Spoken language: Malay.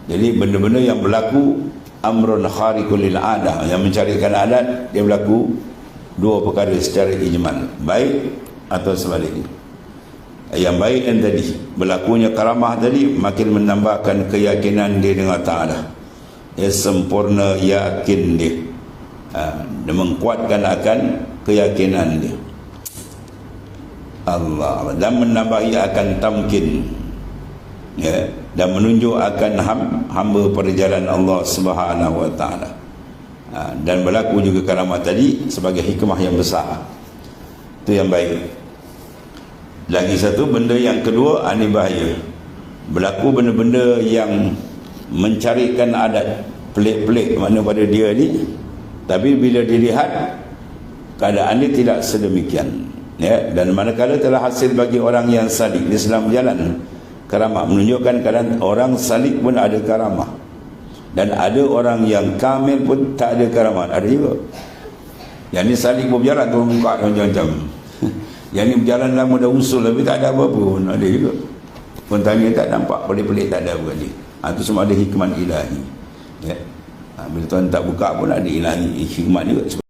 Jadi benda-benda yang berlaku amrun khariqul lil adah, yang mencarikan adat, dia berlaku dua perkara secara ijmal, baik atau sebaliknya. Yang baik yang tadi, berlakunya karamah tadi makin menambahkan keyakinan dia dengan ta'ala. Dia sempurna yakin dia, dia menguatkan akan keyakinan dia. Allah, dan menambahi akan tamkin, ya, dan menunjuk akan hamba perjalanan Allah Subhanahu wa taala. Dan berlaku juga karamah tadi sebagai hikmah yang besar. Itu yang baik. Lagi satu benda yang kedua, ini bahaya. Berlaku benda-benda yang mencarikan adat pelik-pelik mana pada dia ni, tapi bila dilihat keadaan dia tidak sedemikian, ya. Dan manakala telah hasil bagi orang yang salik di Islam jalan karamah, menunjukkan keadaan orang salik pun ada karamah, dan ada orang yang kamil pun tak ada karamah, ada juga. Yang ni salik pun berjalan turun muka macam-macam. Yang ni berjalan lama dah usul tapi tak ada apa-apa pun, ada juga. Pun tanya tak nampak, pelik-pelik tak ada apa dia. Itu semua ada hikmat ilahi, ya. Bila Tuhan tak buka pun ada ilahi hikmat juga.